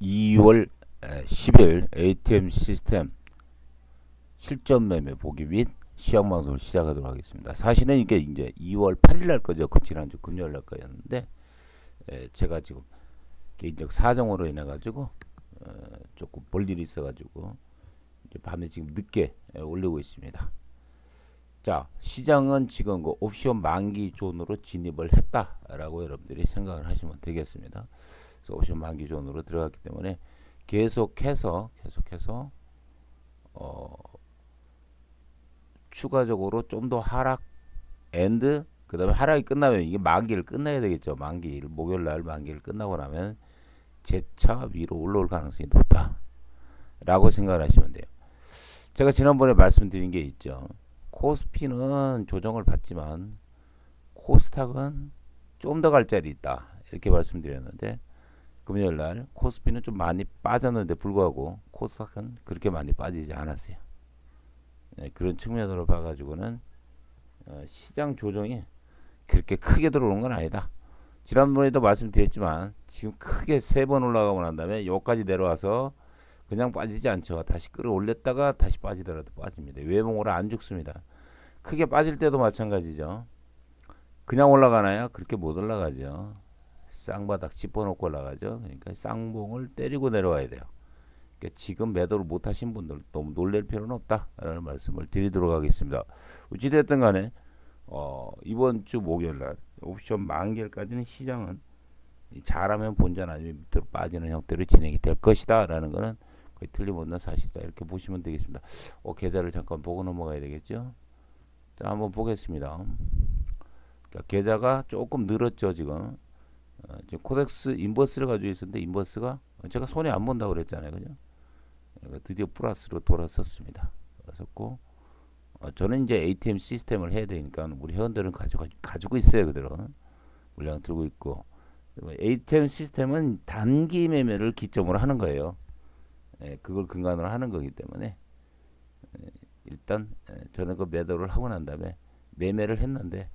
2월 10일 ATM 시스템 실전 매매 보기 및 시황 방송을 시작하도록 하겠습니다. 사실은 이게 이제 2월 8일 날 거죠. 그 지난주 금요일 날 거였는데 제가 지금 개인적 사정으로 인해 가지고 조금 볼 일이 있어 가지고 밤에 지금 늦게 올리고 있습니다. 자, 시장은 지금 그 옵션 만기 존으로 진입을 했다라고 여러분들이 생각을 하시면 되겠습니다. 그래서 옵션 만기 존으로 들어갔기 때문에 계속해서 추가적으로 좀 더 하락 앤드 그 다음에 하락이 끝나면 이게 만기를 끝나야 되겠죠. 만기일 목요일 날 만기를 끝나고 나면 재차 위로 올라올 가능성이 높다 라고 생각을 하시면 돼요. 제가 지난번에 말씀드린 게 있죠. 코스피는 조정을 받지만 코스닥은 좀 더 갈 자리 있다 이렇게 말씀드렸는데, 금요일 날 코스피는 좀 많이 빠졌는데 불구하고 코스닥은 그렇게 많이 빠지지 않았어요. 그런 측면으로 봐가지고는 시장 조정이 그렇게 크게 들어오는 건 아니다. 지난번에도 말씀드렸지만 지금 크게 3번 올라가고 난 다음에 여기까지 내려와서 그냥 빠지지 않죠. 다시 끌어올렸다가 다시 빠지더라도 빠집니다. 외봉으로 안 죽습니다. 크게 빠질 때도 마찬가지죠. 그냥 올라가나요? 그렇게 못 올라가죠. 쌍바닥 짚어놓고 올라가죠. 그러니까 쌍봉을 때리고 내려와야 돼요. 그러니까 지금 매도를 못하신 분들 너무 놀랄 필요는 없다라는 말씀을 드리도록 하겠습니다. 어찌됐든 간에 이번 주 목요일날 옵션 만기일까지는 시장은 잘하면 본전 아니면 밑으로 빠지는 형태로 진행이 될 것이다 라는 것은 거의 틀림없는 사실이다 이렇게 보시면 되겠습니다. 계좌를 잠깐 보고 넘어가야 되겠죠. 자, 한번 보겠습니다. 그러니까 계좌가 조금 늘었죠. 지금 코덱스 인버스를 가지고 있었는데 인버스가 제가 손에 안 본다고 그랬잖아요. 그죠? 드디어 플러스로 돌아섰습니다. 돌아섰고 저는 이제 ATM 시스템을 해야 되니까 우리 회원들은 가지고 있어요. 그대로 물량 들고 있고, ATM 시스템은 단기 매매를 기점으로 하는 거예요. 그걸 근간으로 하는 거기 때문에 일단 저는 그 매도를 하고 난 다음에 매매를 했는데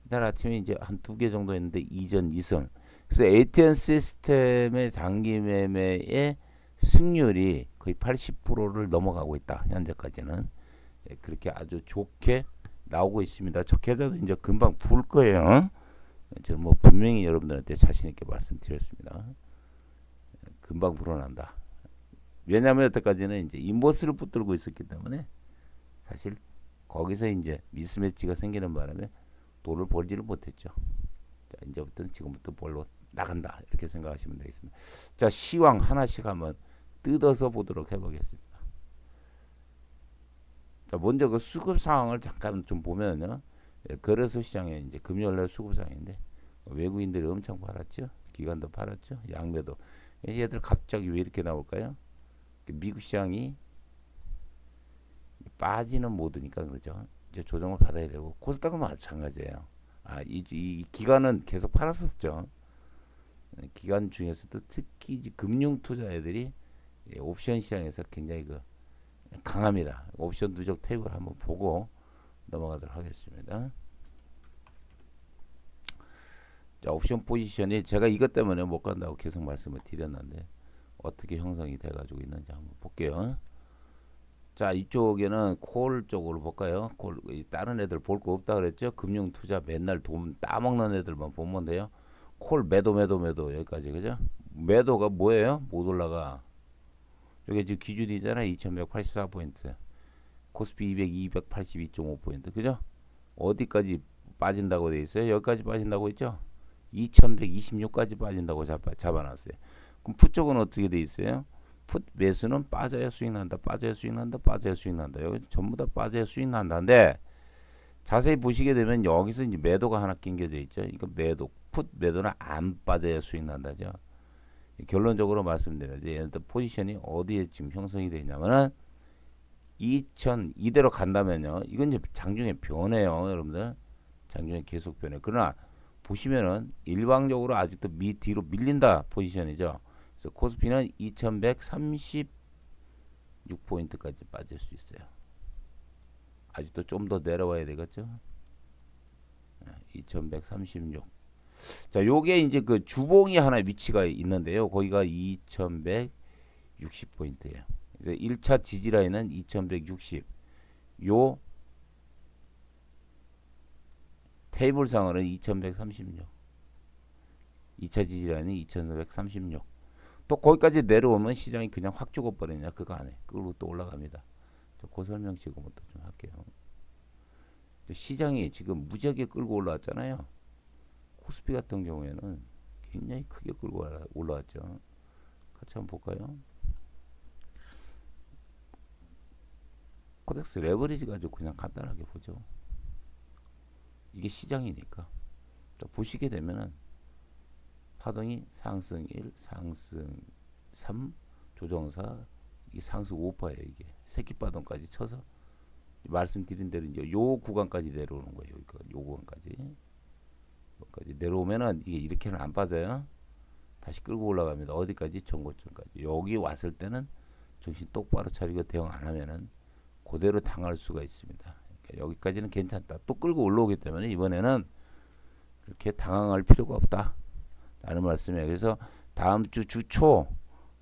이날 아침에 이제 한 2개 정도 했는데 이전 2승. 그래서 ATM 시스템의 단기 매매의 승률이 거의 80%를 넘어가고 있다. 현재까지는 그렇게 아주 좋게 나오고 있습니다. 저 계좌도 이제 금방 불 거예요. 저는 뭐 분명히 여러분들한테 자신 있게 말씀드렸습니다. 금방 불어난다. 왜냐하면 여태까지는 이제 인버스를 붙들고 있었기 때문에 사실 거기서 이제 미스매치가 생기는 바람에 돈을 벌지를 못했죠. 자, 이제부터는 지금부터 벌로 나간다 이렇게 생각하시면 되겠습니다. 자, 시황 하나씩 한번 뜯어서 보도록 해보겠습니다. 자, 먼저 그 수급 상황을 잠깐 좀 보면요. 거래소 시장에 이제 금요일날 수급 상황인데 외국인들이 엄청 팔았죠. 기관도 팔았죠. 양매도. 얘들 갑자기 왜 이렇게 나올까요? 미국 시장이 빠지는 모드니까 그러죠. 이제 조정을 받아야 되고 코스닥은 마찬가지예요. 이 기관은 계속 팔았었죠. 기관 중에서도 특히 금융 투자애들이 옵션 시장에서 굉장히 강합니다. 옵션 누적 탭을 한번 보고 넘어가도록 하겠습니다. 자, 옵션 포지션이 제가 이것 때문에 못 간다고 계속 말씀을 드렸는데 어떻게 형성이 돼가지고 있는지 한번 볼게요. 자, 이쪽에는 콜 쪽으로 볼까요? 콜, 다른 애들 볼 거 없다 그랬죠? 금융 투자 맨날 돈 따먹는 애들만 보면 돼요. 콜 매도 여기까지, 그죠? 매도가 뭐예요? 못 올라가. 여기 지금 기준이잖아. 2184포인트. 코스피 200 282.5포인트. 그죠? 어디까지 빠진다고 돼 있어요? 여기까지 빠진다고 했죠? 2126까지 빠진다고 잡아놨어요. 그럼 풋 쪽은 어떻게 돼 있어요? 풋 매수는 빠져야 수익 난다. 빠져야 수익 난다. 빠져야 수익 난다. 여기 전부 다 빠져야 수익 난다인데 자세히 보시게 되면 여기서 이제 매도가 하나 낑겨져 있죠. 이거 매도, 풋 매도는 안 빠져야 수익 난다죠. 결론적으로 말씀드려야지. 얘네들 포지션이 어디에 지금 형성이 되냐면은 2000 이대로 간다면요. 이건 이제 장중에 변해요, 여러분들. 장중에 계속 변해. 그러나 보시면은 일방적으로 아직도 뒤로 밀린다 포지션이죠. 그래서 코스피는 2136포인트까지 빠질 수 있어요. 아직도 좀 더 내려와야 되겠죠. 2136. 자, 요게 이제 그 주봉이 하나 위치가 있는데요. 거기가 2160포인트예요. 1차 지지 라인은 2160. 요 테이블상으로는 2136. 2차 지지 라인은 2436. 또 거기까지 내려오면 시장이 그냥 확 죽어버리냐 그거 안에 그걸로 또 올라갑니다. 그 설명 지금부터 좀 할게요. 시장이 지금 무지하게 끌고 올라왔잖아요. 코스피 같은 경우에는 굉장히 크게 끌고 올라왔죠. 같이 한번 볼까요? 코덱스 레버리지 가지고 그냥 간단하게 보죠. 이게 시장이니까. 보시게 되면은 파동이 상승 1, 상승 3, 조정 4, 이 상승 5%예요. 이게 새끼바닥까지 쳐서 말씀드린 대로 이제 요 구간까지 내려오는 거예요. 요 구간까지. 여기까지 내려오면은 이게 이렇게는 안 빠져요. 다시 끌고 올라갑니다. 어디까지? 전고점까지. 여기 왔을 때는 정신 똑바로 차리고 대응 안 하면은 그대로 당할 수가 있습니다. 그러니까 여기까지는 괜찮다. 또 끌고 올라오기 때문에 이번에는 그렇게 당황할 필요가 없다. 라는 말씀이에요. 그래서 다음 주 주초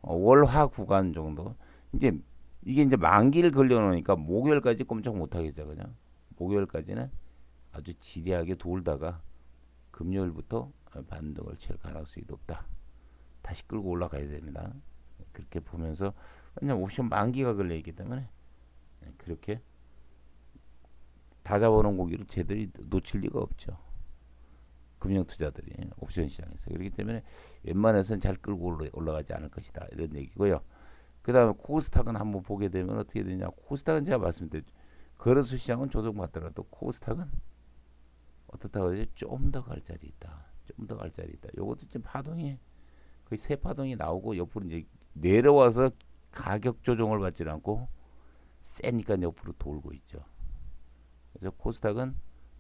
월화 구간 정도 이제 이게 이제 만기를 걸려놓으니까 목요일까지 꼼짝 못하겠죠. 그냥 목요일까지는 아주 지리하게 돌다가 금요일부터 반등을 칠 가능성이 높다. 다시 끌고 올라가야 됩니다. 그렇게 보면서 왜냐면 옵션 만기가 걸려있기 때문에 그렇게 다 잡아놓은 고기를 제대로 놓칠 리가 없죠. 금융투자들이 옵션 시장에서. 그렇기 때문에 웬만해서는 잘 끌고 올라가지 않을 것이다. 이런 얘기고요. 그 다음에 코스닥은 한번 보게 되면 어떻게 되냐. 코스닥은 제가 말씀드렸죠. 거래소 시장은 조정받더라도 코스닥은 어떻다고 그러죠? 좀 더 갈 자리 있다. 좀 더 갈 자리 있다. 요것도 지금 파동이 거의 세 파동이 나오고 옆으로 이제 내려와서 가격 조정을 받지 않고 세니까 옆으로 돌고 있죠. 그래서 코스닥은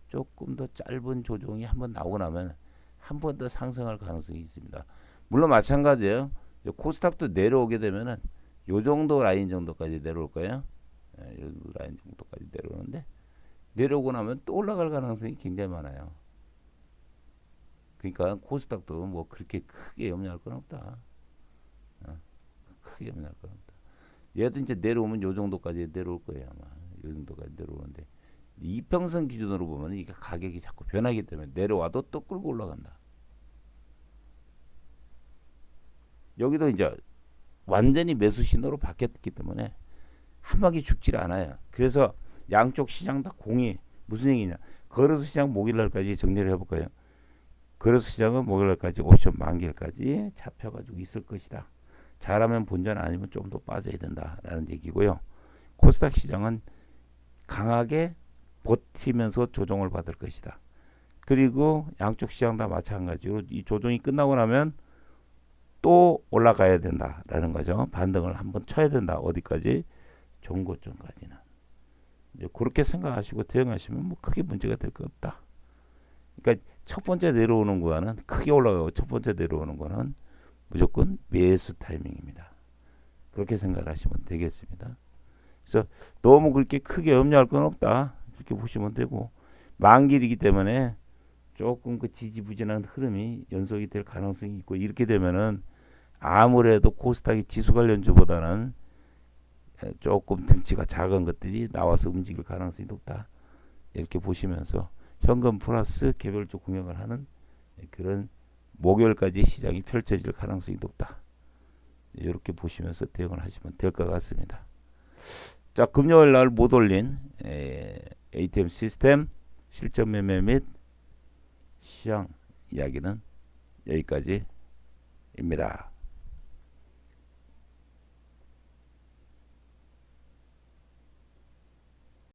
조금 더 짧은 조정이 한번 나오고 나면 한 번 더 상승할 가능성이 있습니다. 물론 마찬가지예요. 코스닥도 내려오게 되면은 요 정도 라인 정도까지 내려올 거예요. 요 정도 라인 정도까지 내려오는데 내려오고 나면 또 올라갈 가능성이 굉장히 많아요. 그러니까 코스닥도 뭐 그렇게 크게 염려할 건 없다. 크게 염려할 건 없다. 얘도 이제 내려오면 요 정도까지 내려올 거예요. 아마 요 정도까지 내려오는데 이평선 기준으로 보면 이게 가격이 자꾸 변하기 때문에 내려와도 또 끌고 올라간다. 여기도 이제 완전히 매수 신호로 바뀌었기 때문에 한 방에 죽질 않아요. 그래서 양쪽 시장 다 공이 무슨 얘기냐. 거래소 시장 목요일날까지 정리를 해볼까요? 거래소 시장은 목요일날까지 옵션 만기일까지 잡혀가지고 있을 것이다. 잘하면 본전 아니면 좀 더 빠져야 된다라는 얘기고요. 코스닥 시장은 강하게 버티면서 조정을 받을 것이다. 그리고 양쪽 시장 다 마찬가지로 이 조정이 끝나고 나면 또 올라가야 된다라는 거죠. 반등을 한번 쳐야 된다. 어디까지? 종고점까지는. 이제 그렇게 생각하시고 대응하시면 뭐 크게 문제가 될 거 없다. 그러니까 첫 번째 내려오는 거는 크게 올라가고 첫 번째 내려오는 거는 무조건 매수 타이밍입니다. 그렇게 생각하시면 되겠습니다. 그래서 너무 그렇게 크게 염려할 건 없다. 이렇게 보시면 되고 만기이기 때문에 조금 그 지지부진한 흐름이 연속이 될 가능성이 있고 이렇게 되면은 아무래도 코스닥이 지수 관련주보다는 조금 등치가 작은 것들이 나와서 움직일 가능성이 높다. 이렇게 보시면서 현금 플러스 개별적 공략을 하는 그런 목요일까지 시장이 펼쳐질 가능성이 높다. 이렇게 보시면서 대응을 하시면 될 것 같습니다. 자, 금요일 날 못 올린 ATM 시스템 실전 매매 및 시장 이야기는 여기까지입니다.